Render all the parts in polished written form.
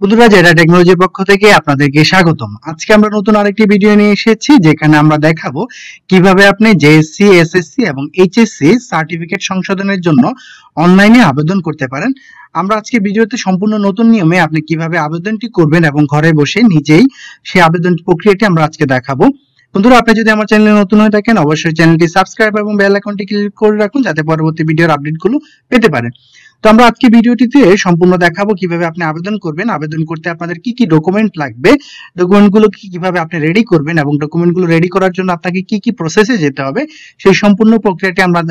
বন্ধুরা, জেরা টেকনোলজির পক্ষ থেকে আপনাদেরকে স্বাগতম। আজকে আমরা নতুন আরেকটি ভিডিও নিয়ে এসেছি, যেখানে আমরা দেখাবো কিভাবে আপনি জেএসসি, এসএসসি এবং এইচএসসি সার্টিফিকেট সংশোধনের জন্য অনলাইনে আবেদন করতে পারেন। আমরা আজকে ভিডিওতে সম্পূর্ণ নতুন নিয়মে আপনি কিভাবে আবেদনটি করবেন এবং ঘরে বসে নিজেই সেই আবেদন প্রক্রিয়াটি আমরা আজকে দেখাবো। বন্ধুরা, আপনি যদি আমার চ্যানেলে নতুন হয়ে থাকেন, অবশ্যই চ্যানেলটি সাবস্ক্রাইব এবং বেল আইকনটি ক্লিক করে রাখুন, যাতে পরবর্তী ভিডিওর আপডেটগুলো পেতে পারেন। তো আমরা আজকে ভিডিওটিতে সম্পূর্ণ দেখাবো কিভাবে আপনি আবেদন করবেন, আবেদন করতে আপনাদের কি কি ডকুমেন্ট লাগবে, ডকুমেন্টগুলো কিভাবে আপনি রেডি করবেন এবং ডকুমেন্টগুলো রেডি করার জন্য আপনাকে কি কি প্রসেসে যেতে হবে, সেই সম্পূর্ণ প্রক্রিয়াটি আমরা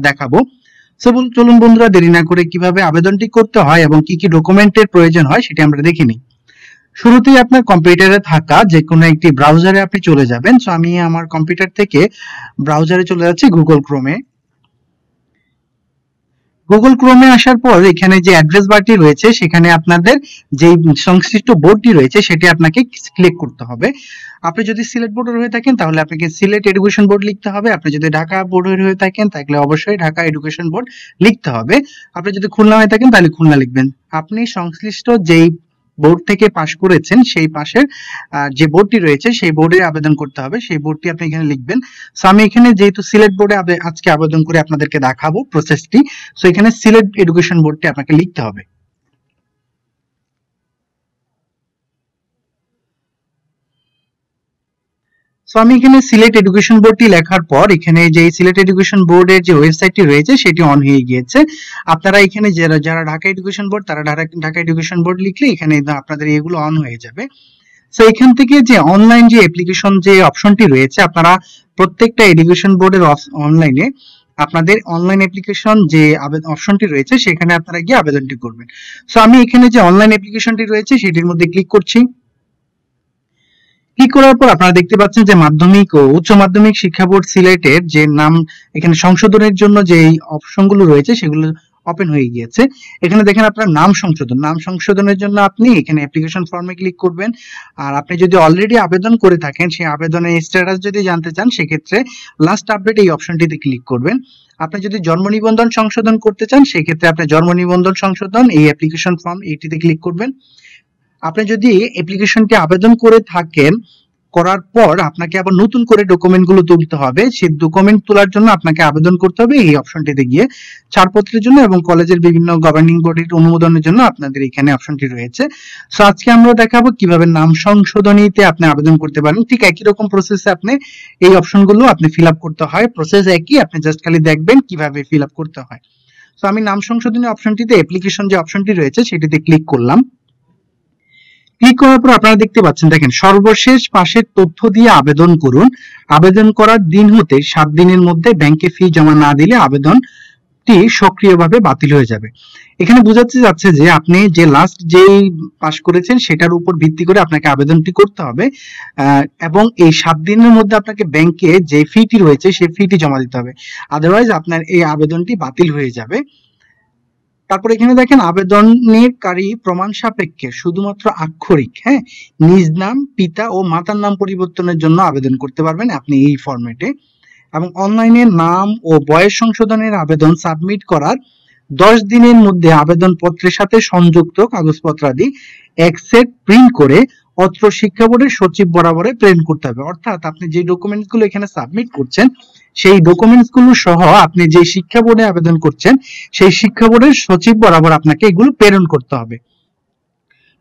দেখাবো। চলুন বন্ধুরা, দেরি না করে কিভাবে আবেদনটি করতে হয় এবং কি কি ডকুমেন্টের প্রয়োজন হয় সেটি আমরা দেখে নিই। শুরুতেই আপনার কম্পিউটারে থাকা যে কোনো একটি ব্রাউজারে আপনি চলে যাবেন। সো আমি আমার কম্পিউটার থেকে ব্রাউজারে চলে যাচ্ছি গুগল ক্রোমে। গুগল ক্রোমে আসার পর এখানে যে অ্যাড্রেস বারটি রয়েছে, সেখানে আপনাদের যে সংশ্লিষ্ট বোর্ডটি রয়েছে সেটি আপনাকে ক্লিক করতে হবে। আপনি যদি সিলেট বোর্ডের হয়ে থাকেন তাহলে আপনাকে সিলেট এডুকেশন বোর্ড লিখতে হবে। আপনি যদি ঢাকা বোর্ডের হয়ে থাকেন তাহলে অবশ্যই ঢাকা এডুকেশন বোর্ড লিখতে হবে। আপনি যদি খুলনা হয়ে থাকেন তাহলে খুলনা লিখবেন। আপনি সংশ্লিষ্ট যেই বোর্ড থেকে পাশ করেছেন সেই পাশের যে বোর্ডটি রয়েছে সেই বোর্ডে আবেদন করতে হবে, সেই বোর্ডটি আপনি এখানে লিখবেন। সো আমি এখানে যেহেতু সিলেট বোর্ডে আজকে আবেদন করে আপনাদেরকে দেখাবো প্রসেসটি, সো এখানে সিলেট এডুকেশন বোর্ডটি আপনাকে লিখতে হবে। সো আমি এখানে সিলেট এডুকেশন বোর্ডটি লেখার পর এখানে যে সিলেট এডুকেশন বোর্ডের যে ওয়েবসাইটটি রয়েছে সেটি অন হয়ে গিয়েছে। আপনারা এখানে যারা ঢাকা এডুকেশন বোর্ড, তারা ঢাকা এডুকেশন বোর্ড লিখলে এখানে আপনাদের এগুলো অন হয়ে যাবে। সো এখান থেকে যে অনলাইন যে অ্যাপ্লিকেশন যে অপশনটি রয়েছে, আপনারা প্রত্যেকটা এডুকেশন বোর্ডের অনলাইনে আপনাদের অনলাইন অ্যাপ্লিকেশন যে অপশনটি রয়েছে সেখানে আপনারা গিয়ে আবেদনটি করবেন। সো আমি এখানে যে অনলাইন অ্যাপ্লিকেশনটি রয়েছে সেটির মধ্যে ক্লিক করছি। ক্লিক করার পর আপনারা দেখতে পাচ্ছেন যে মাধ্যমিক ও উচ্চ মাধ্যমিক শিক্ষা বোর্ড সিলেটের যে নাম এখানে সংশোধনের জন্য যে অপশনগুলো রয়েছে সেগুলো ওপেন হয়ে গিয়েছে। এখানে দেখেন আপনার নাম সংশোধনের জন্য আপনি এখানে অ্যাপ্লিকেশন ফর্মে ক্লিক করবেন। আর আপনি যদি অলরেডি আবেদন করে থাকেন, সেই আবেদনের স্ট্যাটাস যদি জানতে চান, সেক্ষেত্রে লাস্ট আপডেট এই অপশনটিতে ক্লিক করবেন। আপনি যদি জন্ম নিবন্ধন সংশোধন করতে চান, সেক্ষেত্রে আপনি জন্ম নিবন্ধন সংশোধন এই অ্যাপ্লিকেশন ফর্ম এইটিতে ক্লিক করবেন। আপনি যদি অ্যাপ্লিকেশনটি আবেদন করে থাকেন, করার পর আপনাকে আবার নতুন করে ডকুমেন্টগুলো তুলতে হবে। সেই ডকুমেন্ট তোলার জন্য আপনাকে আবেদন করতে হবে এই অপশনটিতে গিয়ে। ছাড়পত্রের জন্য এবং কলেজের বিভিন্ন গভর্নিং বডির অনুমোদনের জন্য আপনাদের এখানে অপশনটি রয়েছে। সো আজকে আমরা দেখাবো কিভাবে নাম সংশোধনীতে আপনি আবেদন করতে পারেন। ঠিক একই রকম প্রসেসে আপনি এই অপশনগুলো আপনি ফিল আপ করতে হয়। প্রসেস একই, আপনি জাস্ট খালি দেখবেন কিভাবে ফিল আপ করতে হয়। সো আমি নাম সংশোধনী অপশনটিতে অ্যাপ্লিকেশন যে অপশনটি রয়েছে সেটিতে ক্লিক করলাম। ক্লিক করার পর আপনারা দেখতে পাচ্ছেন, দেখেন সর্বশেষ পাশের তথ্য দিয়ে আবেদন করুন। আবেদন করার দিন হতে 7 দিনের মধ্যে ব্যাংকে ফি জমা না দিলে আবেদনটি সক্রিয়ভাবে বাতিল হয়ে যাবে। এখানে বোঝাতে যাচ্ছে যে আপনি যে লাস্ট যেই পাস করেছেন সেটার উপর ভিত্তি করে আপনাকে আবেদনটি করতে হবে এবং এই 7 দিনের মধ্যে আপনাকে ব্যাংকে যে ফিটি রয়েছে সেই ফিটি জমা দিতে হবে, আদারওয়াইজ আপনার এই আবেদনটি বাতিল হয়ে যাবে। তারপর এখানে দেখেন আবেদনকারী প্রমাণ সাপেক্ষে শুধুমাত্র আক্ষরিক নিজ নাম, পিতা ও মাতার নাম পরিবর্তনের জন্য আবেদন করতে পারবেন আপনি এই ফরম্যাটে। এবং অনলাইনে নাম ও বয়স সংশোধনের আবেদন সাবমিট করার 10 দিনের মধ্যে আবেদনপত্রের সাথে সংযুক্ত কাগজপত্রাদি এক সেট প্রিন্ট করে অত্র শিক্ষা বোর্ডের সচিব বরাবরে প্রেরণ করতে হবে। অর্থাৎ আপনি যে ডকুমেন্টসগুলো এখানে সাবমিট করছেন সেই ডকুমেন্টসগুলো সহ আপনি যে শিক্ষা বোর্ডে আবেদন করছেন সেই শিক্ষা বোর্ডের সচিব বরাবর আপনাকে এগুলো প্রেরণ করতে হবে।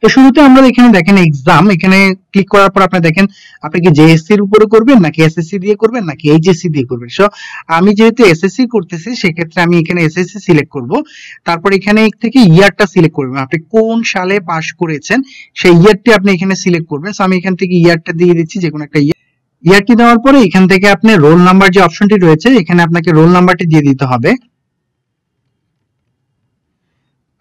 তো শুরুতে আমরা এখানে দেখেন এক্সাম, এখানে ক্লিক করার পর আপনি দেখেন আপনি কি জেএসসি এর উপরে করবেন নাকি এসএসসি দিয়ে করবেন নাকি এইচএসসি দিয়ে করবেন। সো আমি যেহেতু এসএসসি করতেছি সেক্ষেত্রে আমি এখানে এসএসসি সিলেক্ট করব। তারপর এখানে থেকে ইয়ারটা সিলেক্ট করবেন, আপনি কোন সালে পাস করেছেন সেই ইয়ারটি আপনি এখানে সিলেক্ট করবেন। সো আমি এখান থেকে ইয়ারটা দিয়ে দিচ্ছি, যে কোনো একটা ইয়ারটি দেওয়ার পরে এখান থেকে আপনি রোল নাম্বার যে অপশনটি রয়েছে এখানে আপনাকে রোল নাম্বারটি দিয়ে দিতে হবে।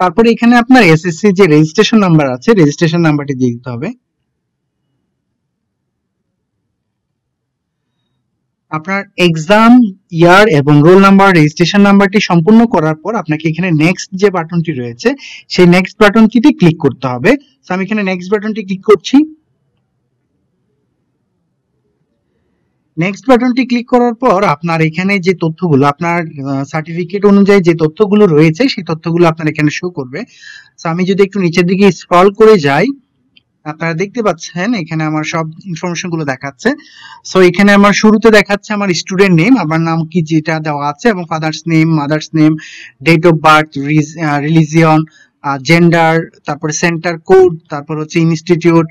তারপরে এখানে আপনার এসএসসি যে রেজিস্ট্রেশন নাম্বার আছে রেজিস্ট্রেশন নাম্বারটি দিয়ে দিতে হবে। আপনার এক্সাম ইয়ার এবং রোল নাম্বার রেজিস্ট্রেশন নাম্বারটি সম্পূর্ণ করার পর আপনাকে এখানে নেক্সট যে বাটনটি রয়েছে সেই নেক্সট বাটনটিতে ক্লিক করতে হবে। সো আমি এখানে নেক্সট বাটনটি ক্লিক করছি। নেক্সট বাটনটি ক্লিক করার পর আপনার এখানে যে তথ্যগুলো আপনার সার্টিফিকেট অনুযায়ী যে তথ্যগুলো রয়েছে সেই তথ্যগুলো আপনার এখানে শো করবে। সো আমি যদি একটু নিচের দিকে স্ক্রল করে যাই আপনারা দেখতে পাচ্ছেন এখানে আমার সব ইনফরমেশন গুলো দেখাচ্ছে। সো এখানে আমার শুরুতে দেখাচ্ছে আমার স্টুডেন্ট নেম, আমার নাম কি যেটা দেওয়া আছে, এবং father's name, mother's name, date of birth, religion, gender, তারপরে সেন্টার কোড, তারপর হচ্ছে ইনস্টিটিউট।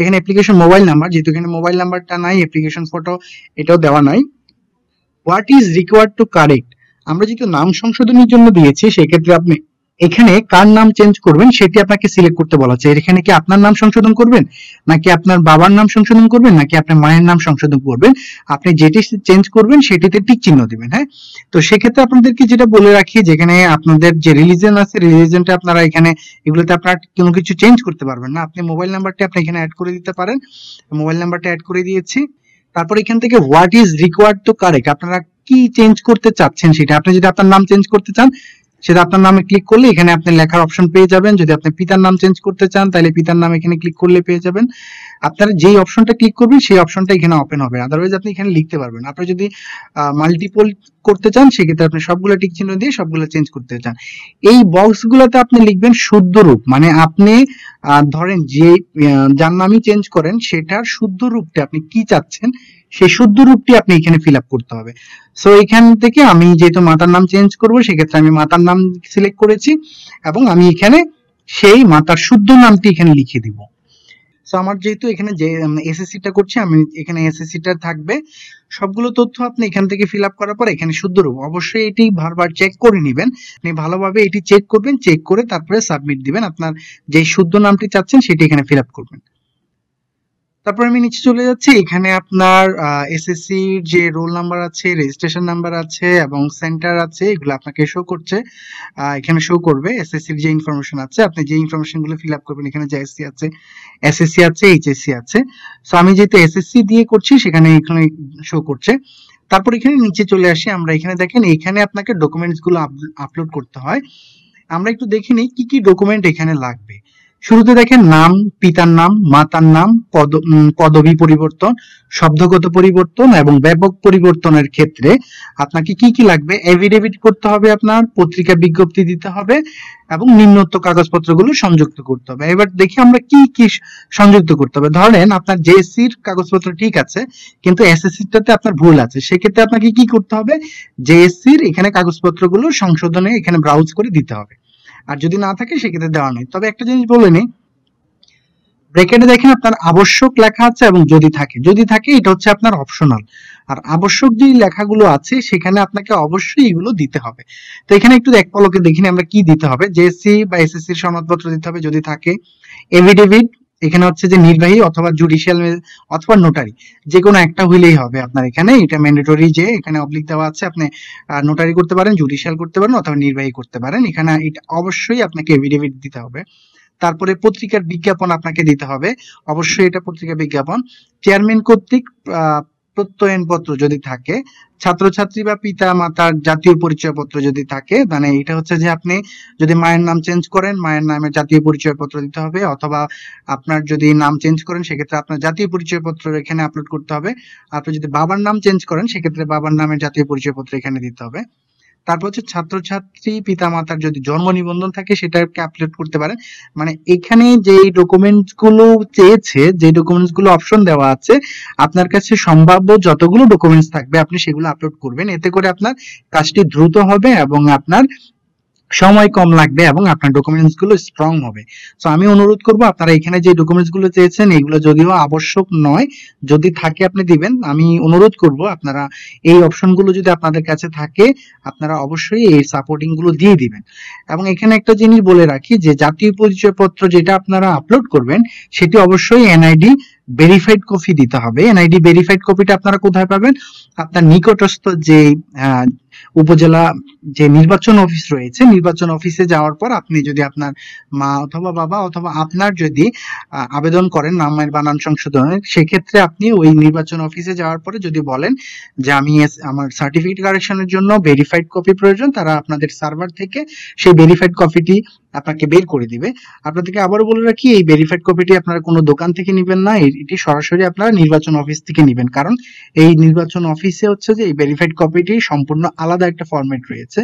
এখানে অ্যাপ্লিকেশন মোবাইল নাম্বার, যেহেতু এখানে মোবাইল নাম্বারটা নাই, অ্যাপ্লিকেশন ফটো এটাও দেওয়া নাই। What is required to correct, আমরা যেহেতু নাম সংশোধনের জন্য দিয়েছি, সেক্ষেত্রে আপনি এখানে কার নাম চেঞ্জ করবেন সেটি আপনাকে সিলেক্ট করতে বলা হচ্ছে। এখানে কি আপনার নাম সংশোধন করবেন, নাকি আপনার বাবার নাম সংশোধন করবেন, নাকি আপনার মায়ের নাম সংশোধন করবেন? আপনি যেটি চেঞ্জ করবেন সেটিতে টিক চিহ্ন দিবেন। হ্যাঁ, তো সেক্ষেত্রে আপনাদেরকে যেটা বলে রাখি, যেখানে আপনাদের যে রিলিজিয়ন আছে, রিলিজিয়নটা আপনারা এখানে এগুলোতে আপনারা কোনো কিছু চেঞ্জ করতে পারবেন না। আপনি মোবাইল নাম্বারটি আপনি এখানে অ্যাড করে দিতে পারেন, মোবাইল নাম্বারটা অ্যাড করে দিয়েছি। তারপর এখান থেকে what is required to correct, আপনারা কি চেঞ্জ করতে চাচ্ছেন সেটা। আপনি যদি আপনার নাম চেঞ্জ করতে চান, সেটা আপনার নামে ক্লিক করলে এখানে আপনি লেখার অপশন পেয়ে যাবেন। যদি আপনি পিতার নাম চেঞ্জ করতে চান, তাহলে পিতার নাম এখানে ক্লিক করলে পেয়ে যাবেন। আপনারা যেই অপশনটা ক্লিক করবেন সেই অপশনটা এখানে ওপেন হবে, আদারওয়াইজ আপনি এখানে লিখতে পারবেন। আপনি যদি মাল্টিপল করতে চান, সেক্ষেত্রে আপনি সবগুলো টিক চিহ্ন দিয়ে সবগুলো চেঞ্জ করতে চান। এই বক্সগুলোতে আপনি লিখবেন শুদ্ধ রূপ, মানে আপনি ধরেন যে যার নামই চেঞ্জ করেন সেটার শুদ্ধ রূপটা আপনি কি চাচ্ছেন, সেই শুদ্ধ রূপটি আপনি এখানে ফিল আপ করতে হবে। সো এখান থেকে আমি যেহেতু মাতার নাম চেঞ্জ করব, সেক্ষেত্রে আমি মাতার নাম সিলেক্ট করেছি এবং আমি এখানে সেই মাতার শুদ্ধ নামটি এখানে লিখে দিব। সো আমার যেহেতু এখানে যে এসএসসিটা করছি, আমি এখানে এসএসসিটা থাকবে। সবগুলো তথ্য আপনি এখান থেকে ফিল আপ করার পর এখানে শুদ্ধ রূপ, অবশ্যই এটি বারবার চেক করে নেবেন। আপনি ভালোভাবে এটি চেক করবেন, চেক করে তারপরে সাবমিট দিবেন। আপনার যে শুদ্ধ নামটি চাচ্ছেন সেটি এখানে ফিল আপ করবেন। তারপর আমি নিচে চলে যাচ্ছি, এখানে আপনার এসএসসি যে রোল নাম্বার আছে, রেজিস্ট্রেশন নাম্বার আছে এবং সেন্টার আছে, এগুলো আপনাকে শো করছে, এখানে শো করবে। এসএসসির যে ইনফরমেশন আছে, আপনি যে ইনফরমেশন গুলো ফিল আপ করবেন, এখানে যে এসসি আছে, এসএসসি আছে, এইচএসসি আছে। সো আমি যেহেতু এসএসসি দিয়ে করছি, সেখানে এখানে শো করছে। তারপর এখানে নিচে চলে আসি, আমরা এখানে দেখেন এখানে আপনাকে ডকুমেন্টস গুলো আপলোড করতে হয়। আমরা একটু দেখে নিই কি কি ডকুমেন্ট এখানে লাগবে। শুরুতে দেখেন নাম, পিতার নাম, মাতার নাম, পদবি পরিবর্তন, শব্দগত পরিবর্তন এবং ব্যাপক পরিবর্তনের ক্ষেত্রে আপনাকে কি কি লাগবে। এফিডেভিট করতে হবে, আপনার পত্রিকা বিজ্ঞপ্তি দিতে হবে এবং নিম্নোক্ত কাগজপত্রগুলো সংযুক্ত করতে হবে। এবার দেখি আমরা কি কি সংযুক্ত করতে হবে। ধরেন আপনার জেএসসির কাগজপত্র ঠিক আছে, কিন্তু এসএসসিটাতে আপনার ভুল আছে, সেক্ষেত্রে আপনাকে কি করতে হবে, জেএসসির এখানে কাগজপত্রগুলো সংশোধনে এখানে ব্রাউজ করে দিতে হবে। আর যদি না থাকে সেক্ষেত্রে দেওয়া নেই। তবে একটা জিনিস বলে নিই, ব্র্যাকেটে দেখেন আপনার আবশ্যক লেখা আছে এবং যদি থাকে, যদি থাকে এটা হচ্ছে আপনার অপশনাল, আর আবশ্যক যে লেখাগুলো আছে সেখানে আপনাকে অবশ্যই এগুলো দিতে হবে। তো এখানে একটু এক পলকে দেখিনি আমরা কি দিতে হবে। জেএসসি বা এসএসসি এর সনদপত্র দিতে হবে যদি থাকে, এফিডেভিট, এখানে হচ্ছে যে নির্বাহী অথবা জুডিশিয়াল অথবা নোটারি, যে কোনো একটা হইলেই হবে আপনার এখানে। এটা ম্যান্ডেটরি, যে এখানে অবলিক দেওয়া আছে, আপনি নোটারি করতে পারেন, জুডিশিয়াল করতে পারেন অথবা নির্বাহী করতে পারেন। এখানে এটা অবশ্যই আপনাকে এফিডেভিট দিতে হবে। তারপরে পত্রিকার বিজ্ঞাপন আপনাকে দিতে হবে, অবশ্যই এটা পত্রিকা বিজ্ঞাপন। চেয়ারম্যান কর্তৃক প্রত্যয়নপত্র যদি থাকে, ছাত্রছাত্রী বা পিতা মাতার জাতীয় পরিচয়পত্র যদি থাকে, মানে এটা হচ্ছে যে আপনি যদি মায়ের নাম চেঞ্জ করেন, মায়ের নামের জাতীয় পরিচয়পত্র দিতে হবে, অথবা আপনার যদি নাম চেঞ্জ করেন সেক্ষেত্রে আপনার জাতীয় পরিচয়পত্র এখানে আপলোড করতে হবে। আপনি যদি বাবার নাম চেঞ্জ করেন সেক্ষেত্রে বাবার নামের জাতীয় পরিচয়পত্র এখানে দিতে হবে। তারপর হচ্ছে ছাত্রছাত্রী পিতা মাতার যদি জন্ম নিবন্ধন থাকে সেটাকে আপলোড করতে পারেন। মানে এখানে যে ডকুমেন্টস গুলো চেয়েছে, যে ডকুমেন্টস গুলো অপশন দেওয়া আছে, আপনার কাছে সম্ভাব্য যতগুলো ডকুমেন্টস থাকবে আপনি সেগুলো আপলোড করবেন। এতে করে আপনার কাজটি দ্রুত হবে এবং আপনার সময় কম লাগবে এবং আপনার ডকুমেন্টস গুলো স্ট্রং হবে। সো আমি অনুরোধ করব, আপনারা এখানে যে ডকুমেন্টস গুলো চেয়েছেন এগুলো যদিও আবশ্যক নয়, যদি থাকে আপনি দিবেন। আমি অনুরোধ করব আপনারা এই অপশন গুলো যদি আপনাদের কাছে থাকে, আপনারা অবশ্যই এই সাপোর্টিং গুলো দিয়ে দিবেন। এবং এখানে একটা জিনিস বলে রাখি, যে জাতীয় পরিচয়পত্র যেটা আপনারা আপলোড করবেন সেটি অবশ্যই এনআইডি ভেরিফাইড কপি দিতে হবে। এনআইডি ভেরিফাইড কপিটা আপনারা কোথায় পাবেন, আপনার নিকটস্থ যে উপজেলা যে নির্বাচন অফিস রয়েছে, নির্বাচন অফিসে যাওয়ার পর আপনি যদি আপনার মা অথবা বাবা অথবা আপনার যদি আবেদন করেন নামের বানান সংশোধনের, সেক্ষেত্রে আপনি ওই নির্বাচন অফিসে যাওয়ার পরে যদি বলেন যে আমি আমার সার্টিফিকেট কারেকশনের জন্য ভেরিফাইড কপি প্রয়োজন, তারা আপনাদের সার্ভার থেকে সেই ভেরিফাইড কপিটি আপনাকে বের করে দিবে। আপনাদেরকে আবারও বলে রাখি, এই ভেরিফাইড কপিটি আপনারা কোনো দোকান থেকে নেবেন না, এটি সরাসরি আপনারা নির্বাচন অফিস থেকে নেবেন। কারণ এই নির্বাচন অফিসে হচ্ছে যে এই ভেরিফাইড কপিটি সম্পূর্ণ আলাদা একটা ফরম্যাট রয়েছে।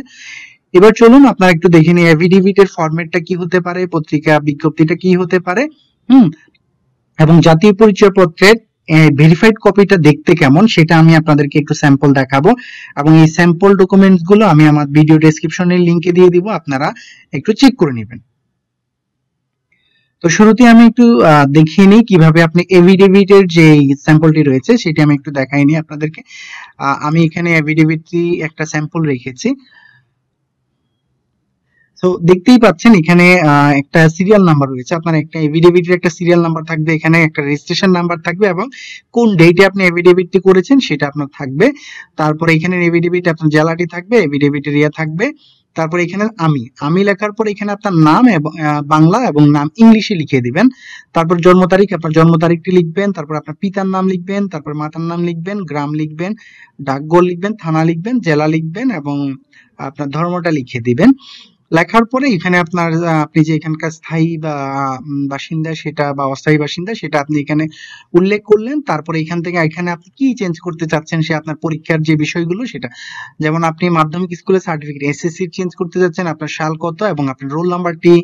এবার চলুন আপনারা একটু দেখে নিই এফিডেভিট এর ফরম্যাটটা কি হতে পারে, পত্রিকা বিজ্ঞপ্তিটা কি হতে পারে। এবং জাতীয় পরিচয়পত্রের ভেরিফাইড কপিটা দেখতে কেমন সেটা আমি আপনাদেরকে একটু স্যাম্পল দেখাবো, এবং এই স্যাম্পল ডকুমেন্টস গুলো আমি আমার ভিডিও ডেসক্রিপশনের লিংকে দিয়ে দিব, আপনারা একটু চেক করে নেবেন। তো শুরুতে আমি একটু দেখিয়ে নিই কিভাবে আপনি এভিডেভিটের যে স্যাম্পলটি রয়েছে সেটি আমি একটু দেখাই নিই আপনাদেরকে। আমি এখানে এভিডেভিটটি একটা স্যাম্পল রেখেছি। তো দেখতেই পাচ্ছেন এখানে একটা সিরিয়াল নাম্বার রয়েছে, আপনার একটা এভিডেভিটের একটা সিরিয়াল নাম্বার থাকবে, এখানে একটা রেজিস্ট্রেশন নাম্বার থাকবে এবং কোন ডেটে আপনি এভিডেভিটটি করেছেন সেটা আপনার থাকবে। তারপরে এখানে এভিডেভিট আপনার জেলাটি থাকবে, এভিডেভিটের ইয়া থাকবে। তারপরে এখানে আমি লেখার পর এখানে আপনার নাম এবং বাংলা এবং নাম ইংলিশে লিখে দিবেন। তারপর জন্ম তারিখ, আপনার জন্ম তারিখটি লিখবেন, তারপর আপনার পিতার নাম লিখবেন, তারপর মাতার নাম লিখবেন, গ্রাম লিখবেন, ডাকঘর লিখবেন, থানা লিখবেন, জেলা লিখবেন এবং আপনার ধর্মটা লিখে দিবেন। লেখার পরে এখানে আপনার আপনি যে এখানকার স্থায়ী বা বাসিন্দা সেটা বা অস্থায়ী বাসিন্দা সেটা আপনি এখানে উল্লেখ করলেন। তারপরে এখান থেকে এখানে আপনি কি চেঞ্জ করতে চাচ্ছেন সে আপনার পরীক্ষার যে বিষয়গুলো সেটা, যেমন আপনি মাধ্যমিক স্কুলের সার্টিফিকেট এসএসসি চেঞ্জ করতে যাচ্ছেন, আপনার সাল কত এবং আপনার রোল নাম্বারটি,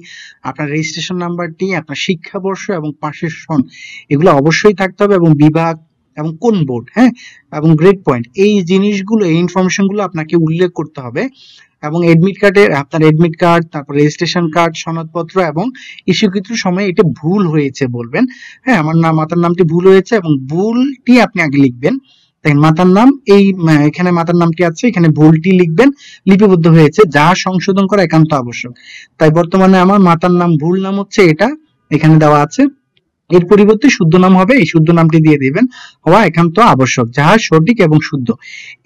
আপনার রেজিস্ট্রেশন নাম্বারটি, আপনার শিক্ষাবর্ষ এবং পাশের সন এগুলো অবশ্যই থাকতে হবে, এবং বিভাগ এবং কোন বোর্ড, হ্যাঁ, এবং গ্রেড পয়েন্ট, এই জিনিসগুলো এই ইনফরমেশনগুলো আপনাকে উল্লেখ করতে হবে। এবং এডমিট কার্ডের আপনার এডমিট কার্ড, তারপর রেজিস্ট্রেশন কার্ড, সনদপত্র এবং ইস্যুকৃত সময় এটা ভুল হয়েছে বলবেন। হ্যাঁ, আমার নাম মাতার নামটি ভুল হয়েছে এবং ভুলটি আপনি আগে লিখবেন। দেখেন মাতার নাম এই এখানে মাতার নামটি আছে, এখানে ভুলটি লিখবেন, লিপিবদ্ধ হয়েছে, যা সংশোধন করা একান্ত আবশ্যক। তাই বর্তমানে আমার মাতার নাম ভুল নাম হচ্ছে এটা, এখানে দেওয়া আছে। এর পরিবর্তে শুদ্ধ নাম হবে, এই শুদ্ধ নামটি দিয়ে দিবেন, হওয়া একান্ত আবশ্যক, যাহা সঠিক এবং শুদ্ধ।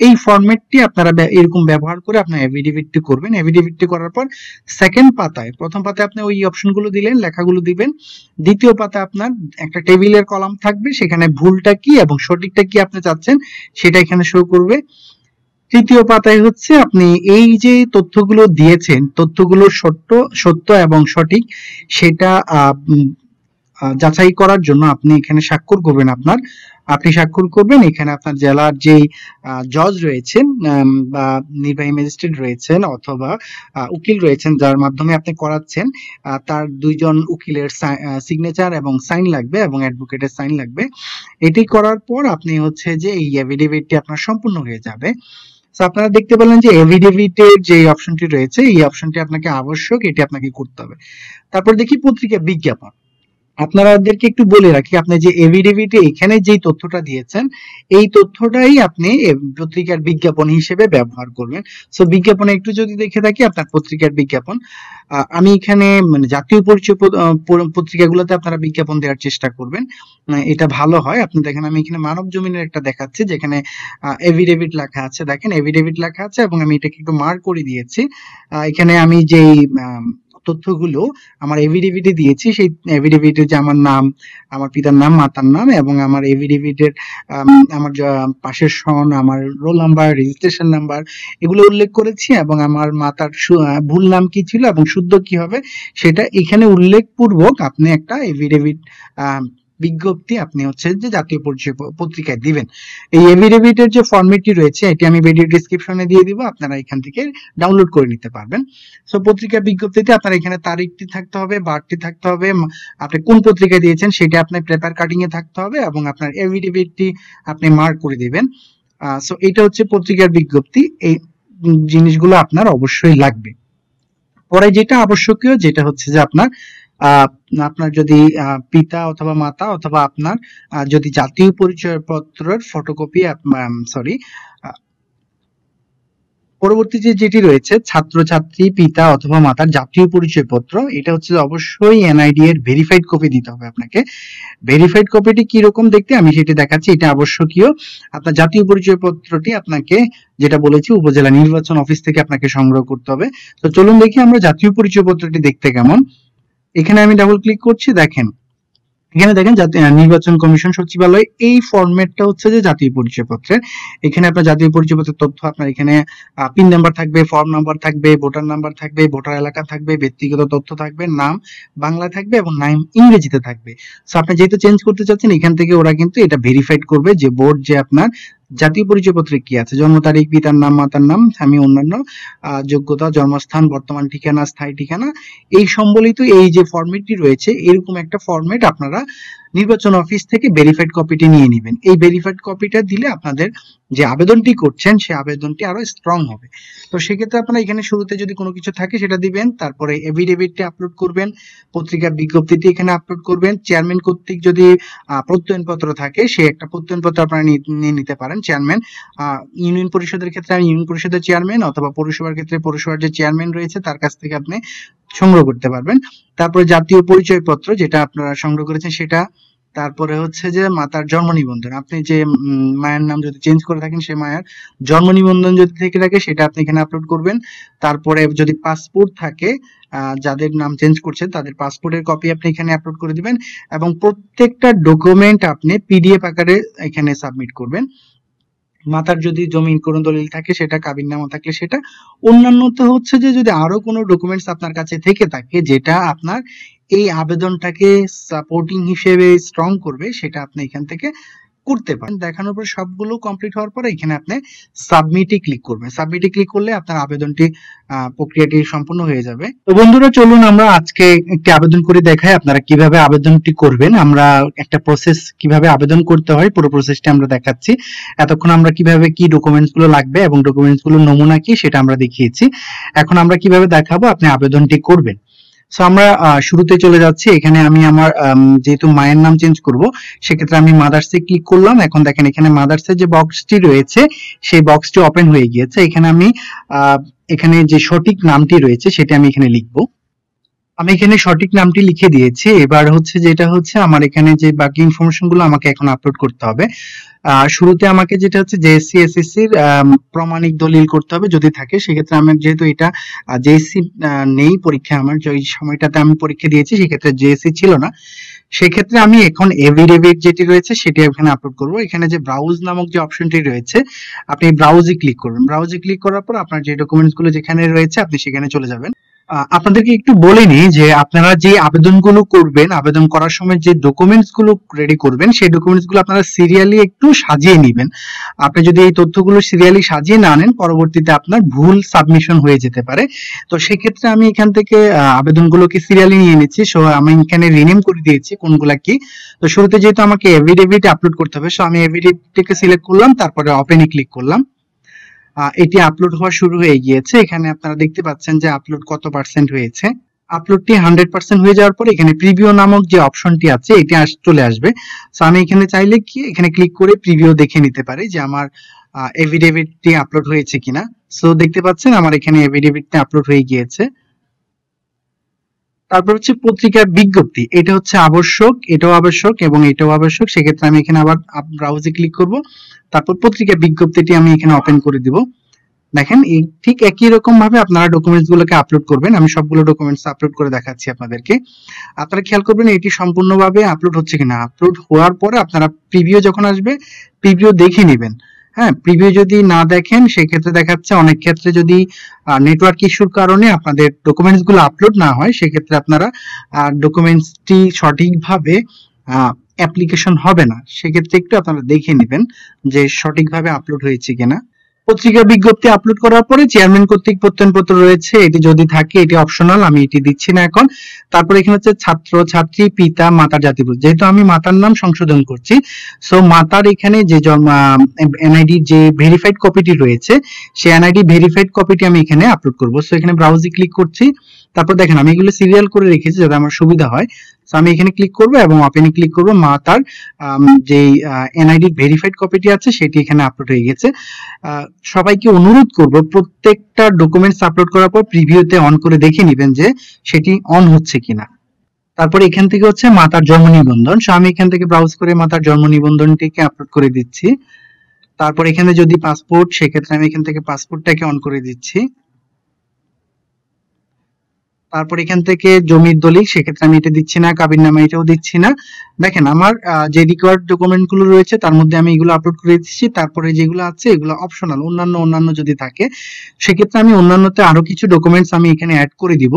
এই ফরম্যাটটি আপনারা এরকম ব্যবহার করে আপনার এভিডেভিটটি করবেন। এভিডেভিটটি করার পর সেকেন্ড পাতায়, প্রথম পাতায় আপনি ওই অপশনগুলো দিলেন, লেখাগুলো দিবেন। দ্বিতীয় পাতায় আপনার একটা টেবিলের কলাম থাকবে, সেখানে ভুলটা কি এবং সঠিকটা কি আপনি চাচ্ছেন সেটা এখানে শো করবে। তৃতীয় পাতায় হচ্ছে আপনি এই যে তথ্যগুলো দিয়েছেন, তথ্যগুলো সত্য এবং সঠিক সেটা যাচাই করার জন্য আপনি এখানে স্বাক্ষর করবেন। আপনি স্বাক্ষর করবেন এখানে আপনার জেলার যেই জজ রয়েছেন বা নির্বাহী ম্যাজিস্ট্রেট রয়েছেন অথবা উকিল রয়েছেন যার মাধ্যমে আপনি করাচ্ছেন, তার দুইজন উকিলের সিগনেচার এবং সাইন লাগবে এবং অ্যাডভোকেটের সাইন লাগবে। এটি করার পর আপনি হচ্ছে যে এই এফিডেভিটটি আপনার সম্পূর্ণ হয়ে যাবে। তো আপনারা দেখতে পেলেন যে এফিডেভিটের যে অপশনটি রয়েছে এই অপশনটি আপনাকে আবশ্যক, এটি আপনাকে করতে হবে। তারপর দেখি পত্রিকা বিজ্ঞাপন। আপনাদেরকে একটু বলে রাখি, আপনি যে এভিডেভিটে এখানে যেই তথ্যটা দিয়েছেন এই তথ্যটাই আপনি পত্রিকার বিজ্ঞাপন হিসেবে ব্যবহার করবেন। সো বিজ্ঞাপনে একটু যদি দেখে থাকি আপনার পত্রিকার বিজ্ঞাপন, আমি এখানে মানে জাতীয় পরিচয় পত্রিকাগুলোতে আপনারা বিজ্ঞাপন দেওয়ার চেষ্টা করবেন, এটা ভালো হয়। আপনি দেখেন আমি এখানে মানব জমিনের একটা দেখাচ্ছি যেখানে এভিডেভিট লেখা আছে, দেখেন এভিডেভিট লেখা আছে এবং আমি এটাকে একটু মার্ক করে দিয়েছি। এখানে আমি যেই তথ্যগুলো আমার এভিডেভিটে দিয়েছি সেই এভিডেভিটে যে আমার নাম, আমার পিতার নাম, মাতার নাম এবং আমার এভিডেভিটের আমার পাশের সন, আমার রোল নাম্বার, রেজিস্ট্রেশন নাম্বার এগুলো উল্লেখ করেছি এবং আমার মাতার ভুল নাম কি ছিল এবং শুদ্ধ কি হবে সেটা এখানে উল্লেখপূর্বক আপনি একটা এভিডেভিট বিজ্ঞপ্তি আপনি হচ্ছে যে জাতীয় পরিচয় পত্রিকায় দিবেন। এই এভিডেভিটের যে ফরম্যাটটি রয়েছে এটি আমি ভিডিও ডেসক্রিপশনে দিয়ে দিব, আপনারা এখান থেকে ডাউনলোড করে নিতে পারবেন। সো পত্রিকা বিজ্ঞপ্তিতে আপনার এখানে তারিখটি থাকতে হবে, বারটি থাকতে হবে, আপনি কোন পত্রিকায় দিয়েছেন সেটা আপনার পেপার কাটিং এ থাকতে হবে এবং আপনার এভিডেভিটটি আপনি মার্ক করে দিবেন। সো এটা হচ্ছে পত্রিকার বিজ্ঞপ্তি, এই জিনিসগুলো আপনার অবশ্যই লাগবে। পরে যেটা আবশ্যকীয় যেটা হচ্ছে যে আপনার যদি পিতা অথবা মাতা অথবা আপনার যদি জাতীয় পরিচয়পত্রের ফটোকপি, সরি পরবর্তী যেটি রয়েছে ছাত্রছাত্রী পিতা অথবা মাতার জাতীয় পরিচয়পত্র, এটা হচ্ছে অবশ্যই এনআইডি এর ভেরিফাইড কপি দিতে হবে আপনাকে। ভেরিফাইড কপিটি কি রকম দেখতে আমি সেটি দেখাচ্ছি, এটা আবশ্যকীয়। আপনার জাতীয় পরিচয়পত্রটি আপনাকে যেটা বলেছি উপজেলা নির্বাচন অফিস থেকে আপনাকে সংগ্রহ করতে হবে। তো চলুন দেখি আমরা জাতীয় পরিচয়পত্রটি দেখতে কেমন। এখানে আমি ডাবল ক্লিক করছি, দেখেন এখানে দেখেন নির্বাচন কমিশন সচিবালয়, এই ফরম্যাটটা হচ্ছে যে জাতীয় পরিচয়পত্রের। এখানে আপনার জাতীয় পরিচয়পত্রের তথ্য আপনার এখানে পিন নাম্বার থাকবে, ফর্ম নাম্বার থাকবে, ভোটার নাম্বার থাকবে, ভোটার এলাকা থাকবে, ব্যক্তিগত তথ্য থাকবে, নাম বাংলা থাকবে এবং নাম ইংরেজিতে থাকবে। সো আপনি যেহেতু চেঞ্জ করতে চাচ্ছেন এখান থেকে ওরা কিন্তু এটা ভেরিফাইড করবে যে বোর্ড যে আপনার জাতীয় পরিচয়পত্রে কি আছে, জন্ম তারিখ, পিতার নাম, মাতার নাম, স্বামী, অন্যান্য যোগ্যতা, জন্মস্থান, বর্তমান ঠিকানা, স্থায়ী ঠিকানা, এই সম্বলিত এই যে ফরম্যাটটি রয়েছে এরকম একটা ফরম্যাট আপনারা নির্বাচন অফিস থেকে ভেরিফাইড কপিটি নিয়ে নেবেন। এই ভেরিফাইড কপিটা দিলে আপনাদের যে আবেদনটি করছেন সেই আবেদনটি আরো স্ট্রং হবে। তো সেক্ষেত্রে আপনারা এখানে শুরুতে যদি কোনো কিছু থাকে সেটা দিবেন, তারপরে এফিডেভিটটি আপলোড করবেন, পত্রিকার বিজ্ঞপ্তিটি এখানে আপলোড করবেন, চেয়ারম্যান কর্তৃক যদি প্রত্যয়নপত্র থাকে সেই একটা প্রত্যয়নপত্র আপনারা নিয়ে নিতে পারেন। চেয়ারম্যান ইউনিয়ন পরিষদের ক্ষেত্রে আমি ইউনিয়ন পরিষদের চেয়ারম্যান, অথবা পৌরসভার ক্ষেত্রে পৌরসভার যে চেয়ারম্যান রয়েছে তার কাছ থেকে আপনি সংগ্রহ করতে পারবেন। তারপরে জাতীয় পরিচয়পত্র যেটা আপনারা সংগ্রহ করেছেন সেটা, তারপরে হচ্ছে যে মাতার জন্ম নিবন্ধন, আপনি যে মায়ের নাম যদি চেঞ্জ করে থাকেন সে মায়ের জন্ম নিবন্ধন যদি থেকে থাকে সেটা আপনি এখানে আপলোড করবেন। তারপরে যদি পাসপোর্ট থাকে, যাদের নাম চেঞ্জ করছে তাদের পাসপোর্টের কপি আপনি এখানে আপলোড করে দিবেন, এবং প্রত্যেকটা ডকুমেন্ট আপনি পিডিএফ আকারে এখানে সাবমিট করবেন। মাতার যদি জমি কোনো দলিল থাকে সেটা, কাবিননামা থাকলে সেটা, অন্যান্য হচ্ছে যে যদি আরো কোনো ডকুমেন্টস আপনার কাছে থেকে থাকে যেটা আপনার এই আবেদনটাকে সাপোর্টিং হিসেবে স্ট্রং করবে সেটা আপনি এখান থেকে করতে পারেন। দেখানোর পর সবগুলো কমপ্লিট হওয়ার পরে এখানে আপনি সাবমিটে ক্লিক করবেন। সাবমিটে ক্লিক করলে আপনার আবেদনটি প্রক্রিয়াটি সম্পূর্ণ হয়ে যাবে। তো বন্ধুরা চলুন আমরা আজকে একটি আবেদন করে দেখাই আপনারা কিভাবে আবেদনটি করবেন। আমরা একটা প্রসেস কিভাবে আবেদন করতে হয় পুরো প্রসেসটি আমরা দেখাচ্ছি। এতক্ষণ আমরা কিভাবে কি ডকুমেন্টস গুলো লাগবে এবং ডকুমেন্টস গুলোর নমুনা কি সেটা আমরা দেখিয়েছি। এখন আমরা কিভাবে দেখাবো আপনি আবেদনটি করবেন। সো আমরা শুরুতে চলে যাচ্ছি। এখানে আমি আমার যেহেতু মায়ের নাম চেঞ্জ করব সেক্ষেত্রে আমি মাদার্সে ক্লিক করলাম। এখন দেখেন এখানে মাদার্সের যে বক্সটি রয়েছে সেই বক্সটি ওপেন হয়ে গিয়েছে। এখানে আমি এখানে যে সঠিক নামটি রয়েছে সেটা আমি এখানে লিখব। আমি এখানে সঠিক নামটি লিখে দিয়েছি। এবার হচ্ছে যেটা হচ্ছে আমার এখানে যে বাকি ইনফরমেশন গুলো আমাকে এখন আপলোড করতে হবে। শুরুতে আমাকে যেটা হচ্ছে জেএসসি এসএসসির প্রমাণিক দলিল করতে হবে যদি থাকে। সেক্ষেত্রে আমি যেহেতু এটা জেএসসি নেই পরীক্ষা, আমার যে সময়টাতে আমি পরীক্ষা দিয়েছি সেক্ষেত্রে জেএসসি ছিল না, সেক্ষেত্রে আমি এখন এফিডেভিট যেটি রয়েছে সেটি এখানে আপলোড করব। এখানে যে ব্রাউজ নামক যে অপশনটি রয়েছে আপনি ব্রাউজে ক্লিক করবেন। ব্রাউজে ক্লিক করার পর আপনার যে ডকুমেন্টস গুলো যেখানে রয়েছে আপনি সেখানে চলে যাবেন। আপনাদেরকে একটু বলে নিই যে আপনারা যে আবেদনগুলো করবেন, আবেদন করার সময় যে ডকুমেন্টস গুলো রেডি করবেন সেই ডকুমেন্টস গুলো আপনারা সিরিয়ালি একটু সাজিয়ে নেবেন। আপনি যদি এই তথ্যগুলো সিরিয়ালি সাজিয়ে না নেন পরবর্তীতে আপনার ভুল সাবমিশন হয়ে যেতে পারে। তো সেক্ষেত্রে আমি এখান থেকে আবেদনগুলোকে সিরিয়ালি নিয়ে নিচ্ছি। সো আমি এখানে রিনেম করে দিয়েছি কোনগুলা কি। তো শুরুতে যেহেতু আমাকে এফিডেভিট আপলোড করতে হবে, সো আমি এফিডেভিটকে সিলেক্ট করলাম, তারপরে ওপেনে ক্লিক করলাম। এটি আপলোড হওয়া শুরু হয়ে গিয়েছে। এখানে আপনারা দেখতে পাচ্ছেন যে আপলোড কত পার্সেন্ট হয়েছে। আপলোডটি 100% হয়ে যাওয়ার পর এখানে প্রিভিউ নামক যে অপশনটি আছে এটি চলে আসবে। সো আমি এখানে চাইলে কি এখানে ক্লিক করে প্রিভিউ দেখে নিতে পারি যে আমার এফিডেভিটটি আপলোড হয়েছে কিনা। সো দেখতে পাচ্ছেন আমার এখানে এফিডেভিটটি আপলোড হয়ে গিয়েছে। তারপর হচ্ছে পত্রিকার বিজ্ঞপ্তি, এটা হচ্ছে আবশ্যক, এটাও আবশ্যক এবং এটাও আবশ্যক। সেক্ষেত্রে আমি এখানে আবার ব্রাউজে ক্লিক করব, তারপর পত্রিকার বিজ্ঞপ্তিটি আমি এখানে ওপেন করে দিব। দেখেন ঠিক একই রকম ভাবে আপনারা ডকুমেন্টস গুলোকে আপলোড করবেন। আমি সবগুলো ডকুমেন্টস আপলোড করে দেখাচ্ছি আপনাদেরকে। আপনারা খেয়াল করবেন এটি সম্পূর্ণভাবে আপলোড হচ্ছে কিনা। আপলোড হওয়ার পরে আপনারা প্রিভিউ যখন আসবে প্রিভিউ দেখে নেবেন। হ্যাঁ, প্রিভিউ যদি না দেখেন সেক্ষেত্রে দেখাচ্ছে অনেক ক্ষেত্রে যদি নেটওয়ার্ক ইস্যুর কারণে আপনাদের ডকুমেন্টস গুলো আপলোড না হয় সেক্ষেত্রে আপনারা ডকুমেন্টসটি সঠিকভাবে অ্যাপ্লিকেশন হবে না। সেক্ষেত্রে একটু আপনারা দেখে নেবেন যে সঠিকভাবে আপলোড হয়েছে কিনা। পত্রিকা বিজ্ঞপ্তি আপলোড করার পরে চেয়ারম্যান কর্তৃক প্রত্যয়নপত্র রয়েছে, এটি যদি থাকে এটি অপশনাল, আমি এটি দিচ্ছি না এখন। তারপর এখানে হচ্ছে ছাত্র ছাত্রী পিতা মাতার জাতিপুর, যেহেতু আমি মাতার নাম সংশোধন করছি সো মাতার এখানে যে এনআইডি যে ভেরিফাইড কপিটি রয়েছে সেই এনআইডি ভেরিফাইড কপিটি আমি এখানে আপলোড করব। সো এখানে ব্রাউজে ক্লিক করছি, তারপর দেখেন আমি এগুলো সিরিয়াল করে রেখেছি যাতে আমার সুবিধা হয়। সো আমি এখানে ক্লিক করব এবং ওপেনে ক্লিক করব। মাতার যে এনআইডি ভেরিফাইড কপিটি আছে সেটি এখানে আপলোড হয়ে গেছে। সবাইকে অনুরোধ করব প্রত্যেকটা ডকুমেন্টস আপলোড করার পর প্রিভিউতে অন করে দেখে নেবেন যে সেটি অন হচ্ছে কিনা। তারপরে এখান থেকে হচ্ছে মাতার জন্ম নিবন্ধন। সো আমি এখান থেকে ব্রাউজ করে মাতার জন্ম নিবন্ধনটিকে আপলোড করে দিচ্ছি। তারপর এখানে যদি পাসপোর্ট সেক্ষেত্রে আমি এখান থেকে পাসপোর্টটাকে অন করে দিচ্ছি। তারপর এখান থেকে জমির দলিল সেক্ষেত্রে আমি এটা দিচ্ছি না, কাবিননামা এটাও দিচ্ছি না। দেখেন আমার যে রিকোয়ার্ড ডকুমেন্ট গুলো রয়েছে তার মধ্যে আমি এগুলো আপলোড করে দিচ্ছি। তারপরে যেগুলো আছে এগুলো অপশনাল, অন্যান্য যদি থাকে সেক্ষেত্রে আমি অন্যান্যতে আরো কিছু ডকুমেন্টস আমি এখানে অ্যাড করে দিব।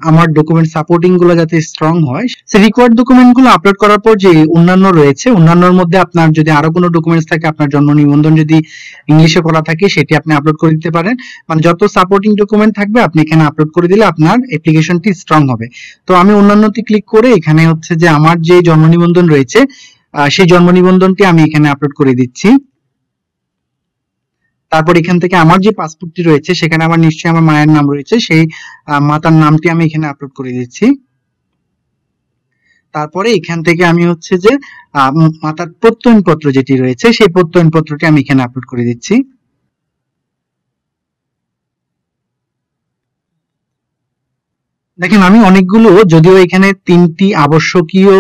আমার ডকুমেন্ট সাপোর্টিং গুলো যাতে স্ট্রং হয়, সেই রিকোয়ার্ড ডকুমেন্ট গুলো আপলোড করার পর যে অন্যান্য রয়েছে, অন্যান্যর মধ্যে আপনার যদি আরো কোনো ডকুমেন্টস থাকে, আপনার জন্ম নিবন্ধন যদি ইংলিশে করা থাকে সেটি আপনি আপলোড করে দিতে পারেন। মানে যত সাপোর্টিং ডকুমেন্ট থাকবে আপনি এখানে আপলোড করে দিলে আপনার অ্যাপ্লিকেশনটি স্ট্রং হবে। তো আমি অন্যান্যতে ক্লিক করে এখানে হচ্ছে যে আমার যে জন্ম নিবন্ধন রয়েছে সেই জন্ম নিবন্ধনটি আমি এখানে আপলোড করে দিচ্ছি। তারপর এখান থেকে আমার যে পাসপোর্টটি রয়েছে সেখানে আমার নিশ্চয়ই আমার মায়ের নাম রয়েছে, সেই মাতার নামটি আমি এখানে আপলোড করে দিচ্ছি। তারপরে এখান থেকে আমি হচ্ছে যে মাতার প্রত্যয়নপত্র যেটি রয়েছে সেই প্রত্যয়নপত্রটি আমি এখানে আপলোড করে দিচ্ছি। দেখেন আমি অনেকগুলো, যদিও এখানে 3টি আবশ্যকীয়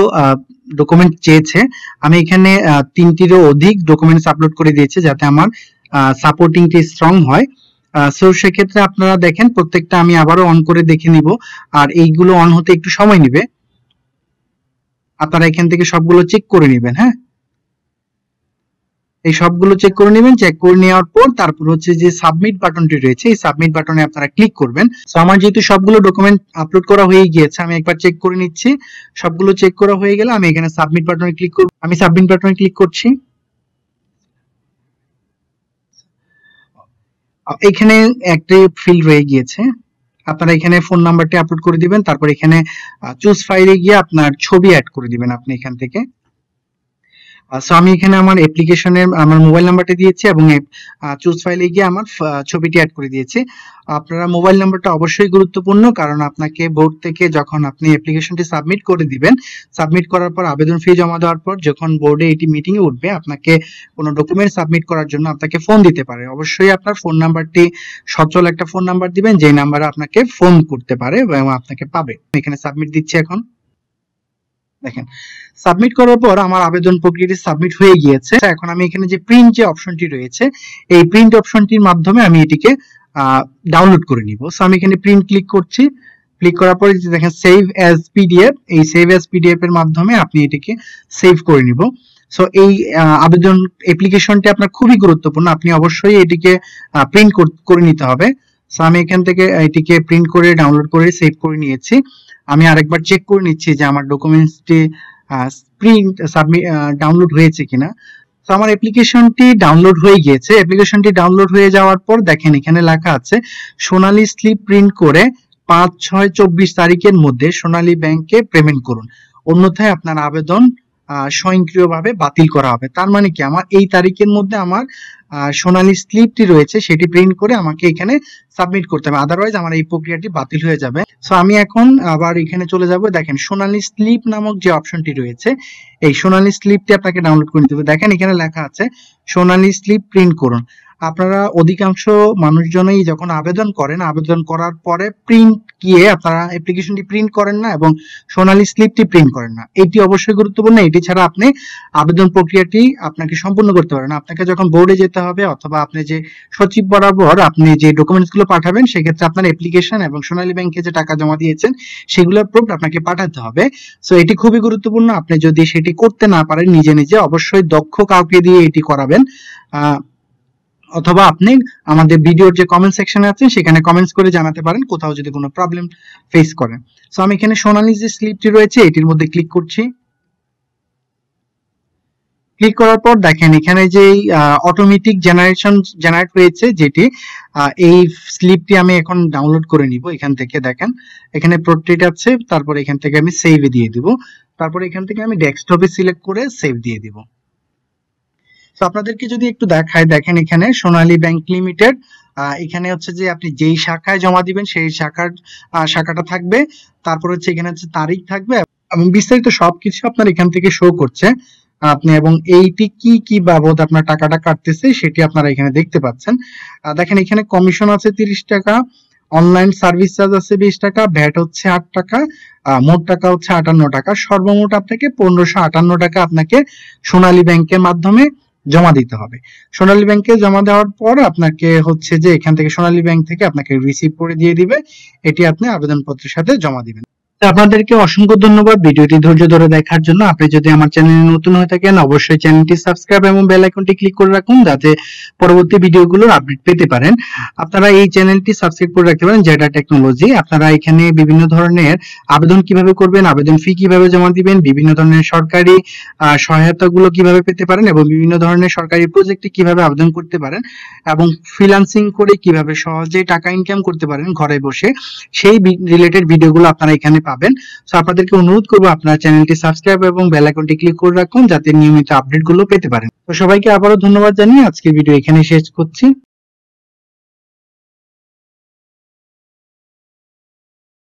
ডকুমেন্ট চেয়েছে, আমি এখানে 3টিরও অধিক ডকুমেন্টস আপলোড করে দিয়েছি যাতে আমার সাপোর্টিংটি স্ট্রং হয়। সো সেক্ষেত্রে আপনারা দেখেন প্রত্যেকটা আমি আবারও অন করে দেখে নিব, আর এইগুলো অন হতে একটু সময় নেবে, আপনারা এখান থেকে সবগুলো চেক করে নেবেন। হ্যাঁ, এই সবগুলো চেক করে নেবেন। চেক করে নেওয়ার পর তারপর হচ্ছে যে সাবমিট বাটনটি রয়েছে, এই সাবমিট বাটনে আপনারা ক্লিক করবেন। তো আমার যেহেতু সবগুলো ডকুমেন্ট আপলোড করা হয়ে গিয়েছে, আমি একবার চেক করে নিচ্ছি। সবগুলো চেক করা হয়ে গেলে আমি এখানে সাবমিট বাটনে ক্লিক করব। আমি সাবমিট বাটনে ক্লিক করছি। এখানে একটি ফিল্ড রয়ে গিয়েছে, আপনারা এখানে ফোন নাম্বারটি আপলোড করে দিবেন। তারপর এখানে চুজ ফাইলে গিয়ে আপনার ছবি অ্যাড করে দিবেন আপনি এখান থেকে। সো আমি এখানে আমার অ্যাপ্লিকেশনের আমার মোবাইল নাম্বারটা দিয়েছি এবং চুজ ফাইলে গিয়ে আমার ছবিটি অ্যাড করে দিয়েছি। আপনারা মোবাইল নাম্বারটা অবশ্যই গুরুত্বপূর্ণ, কারণ আপনাকে বোর্ড থেকে যখন আপনি অ্যাপ্লিকেশনটি সাবমিট করে দিবেন, সাবমিট করার পর আবেদন ফি জমা দেওয়ার পর যখন বোর্ডে এটি মিটিং এ উঠবে, আপনাকে কোনো ডকুমেন্ট সাবমিট করার জন্য আপনাকে ফোন দিতে পারে। অবশ্যই আপনার ফোন নাম্বারটি সচল একটা ফোন নাম্বার দিবেন, যেই নাম্বারে আপনাকে ফোন করতে পারে এবং আপনাকে পাবে। এখানে সাবমিট দিচ্ছি এখন। দেখেন সাবমিট করার পর আমার আবেদন প্রক্রিয়াটি সাবমিট হয়ে গিয়েছে। এখন আমি এখানে যে প্রিন্ট যে অপশনটি রয়েছে, এই প্রিন্ট অপশনটির মাধ্যমে আমি এটিকে ডাউনলোড করে নিব। সো আমি এখানে প্রিন্ট ক্লিক করছি। ক্লিক করার পরে দেখেন সেভ অ্যাজ পিডিএফ, এই সেভ অ্যাজ পিডিএফ এর মাধ্যমে আপনি এটিকে সেভ করে নিব। সো এই আবেদন অ্যাপ্লিকেশনটি আপনার খুবই গুরুত্বপূর্ণ, আপনি অবশ্যই এটিকে প্রিন্ট করে নিতে হবে। সো আমি এখান থেকে এটিকে প্রিন্ট করে ডাউনলোড করে সেভ করে নিয়েছি। আমি আরেকবার চেক করে নিচ্ছি যে আমার ডকুমেন্টসটি প্রিন্ট সাবমিট ডাউনলোড হয়েছে কিনা। তো আমার অ্যাপ্লিকেশনটি ডাউনলোড হয়ে গিয়েছে। অ্যাপ্লিকেশনটি ডাউনলোড হয়ে যাওয়ার পর দেখেন এখানে লেখা আছে সোনালী স্লিপ প্রিন্ট করে 5/6/24 তারিখের মধ্যে সোনালী ব্যাংকে পেমেন্ট করুন, অন্যথায় আপনার আবেদন স্বয়ংক্রিয়ভাবে বাতিল করা হবে। তার মানে কি, আমার এই তারিখের মধ্যে আমার সোনালী স্লিপটি রয়েছে সেটি প্রিন্ট করে আমাকে এখানে সাবমিট করতে হবে, আদারওয়াইজ আমার এই প্রক্রিয়াটি বাতিল হয়ে যাবে। সো আমি এখন আবার এখানে চলে যাব। দেখেন সোনালী স্লিপ নামক যে অপশনটি রয়েছে, এই সোনালী স্লিপটি আপনাকে ডাউনলোড করে নিতে হবে। দেখেন এখানে লেখা আছে সোনালী স্লিপ প্রিন্ট করুন। আপনারা অধিকাংশ মানুষজনই যখন আবেদন করেন, আবেদন করার পরে প্রিন্ট গিয়ে আপনারা অ্যাপ্লিকেশনটি প্রিন্ট করেন না এবং সোনালী স্লিপটি প্রিন্ট করেন না। এটি অবশ্যই গুরুত্বপূর্ণ, এটি ছাড়া আপনি আবেদন প্রক্রিয়াটি আপনাকে সম্পূর্ণ করতে পারেন। আপনাকে যখন বোর্ডে যেতে হবে অথবা আপনি যে সচিব বরাবর আপনি যে ডকুমেন্টস গুলো পাঠাবেন, সেক্ষেত্রে আপনার অ্যাপ্লিকেশন এবং সোনালী ব্যাংকে যে টাকা জমা দিয়েছেন সেগুলোর প্রুফ আপনাকে পাঠাতে হবে। সো এটি খুবই গুরুত্বপূর্ণ। আপনি যদি সেটি করতে না পারেন নিজে নিজে, অবশ্যই দক্ষ কাউকে দিয়ে এটি করাবেন, অথবা আপনি আমাদের ভিডিওর যে কমেন্ট সেকশনে আছে সেখানে কমেন্টস করে জানাতে পারেন কোথাও যদি কোনো প্রবলেম ফেস করেন। সো আমি এখানে সোনালী যে স্লিপটি রয়েছে এটির মধ্যে ক্লিক করছি। ক্লিক করার পর দেখেন এখানে যে অটোমেটিক জেনারেট হয়েছে, যেটি এই স্লিপটি আমি এখন ডাউনলোড করে নিব এখান থেকে। দেখেন এখানে পোর্ট্রেট আছে, তারপর এখান থেকে আমি সেভে দিয়ে দিব, তারপর এখান থেকে আমি ডেস্কটপে সিলেক্ট করে সেভ দিয়ে দিব। তো আপনাদেরকে যদি একটু দেখায়, দেখেন এখানে সোনালী ব্যাংক লিমিটেড, এখানে হচ্ছে যে আপনি যেই শাখায় জমা দিবেন সেই শাখাটা থাকবে, তারপর হচ্ছে এখানে হচ্ছে তারিখ থাকবে এবং বিস্তারিত সবকিছু আপনার এখান থেকে শো করছে আপনি, এবং এইটি কি কি বাবদ আপনার টাকাটা কাটতেছে সেটি আপনারা এখানে দেখতে পাচ্ছেন। দেখেন এখানে কমিশন আছে 30 টাকা, অনলাইন সার্ভিস চার্জ আছে 20 টাকা, ভ্যাট হচ্ছে 8 টাকা, মোট টাকা হচ্ছে 58 টাকা, সর্বমোট আপনাকে 1558 টাকা আপনাকে সোনালী ব্যাংকের মাধ্যমে জমা দিতে হবে। সোনালী ব্যাংকে জমা দেওয়ার পর আপনাকে হচ্ছে যে এখান থেকে সোনালী ব্যাংক থেকে আপনাকে রিসিভ করে দিয়ে দিবে, এটি আপনি আবেদনপত্রের সাথে জমা দিবেন। তো আপনাদেরকে অসংখ্য ধন্যবাদ ভিডিওটি ধৈর্য ধরে দেখার জন্য। আপনি যদি আমার চ্যানেলে নতুন হয়ে থাকেন অবশ্যই চ্যানেলটি সাবস্ক্রাইব এবং বেল আইকনটি ক্লিক করে রাখুন যাতে পরবর্তী ভিডিওগুলোর আপডেট পেতে পারেন। আপনারা এই চ্যানেলটি সাবস্ক্রাইব করে রাখতে পারেন জেডা টেকনোলজি। আপনারা এখানে বিভিন্ন ধরনের আবেদন কিভাবে করবেন, আবেদন ফি কিভাবে জমা দিবেন, বিভিন্ন ধরনের সরকারি সহায়তাগুলো কিভাবে পেতে পারেন এবং বিভিন্ন ধরনের সরকারি প্রজেক্টে কিভাবে আবেদন করতে পারেন এবং ফ্রিল্যান্সিং করে কিভাবে সহজে টাকা ইনকাম করতে পারেন ঘরে বসে, সেই রিলেটেড ভিডিওগুলো আপনারা এখানে পাবেন। সো আপনাদেরকে অনুরোধ করবো আপনারা চ্যানেলটি সাবস্ক্রাইব এবং বেল আইকনটি ক্লিক করে রাখুন যাতে নিয়মিত আপডেটগুলো পেতে পারেন। তো সবাইকে আবারও ধন্যবাদ জানিয়ে আজকের ভিডিও এখানে শেষ করছি।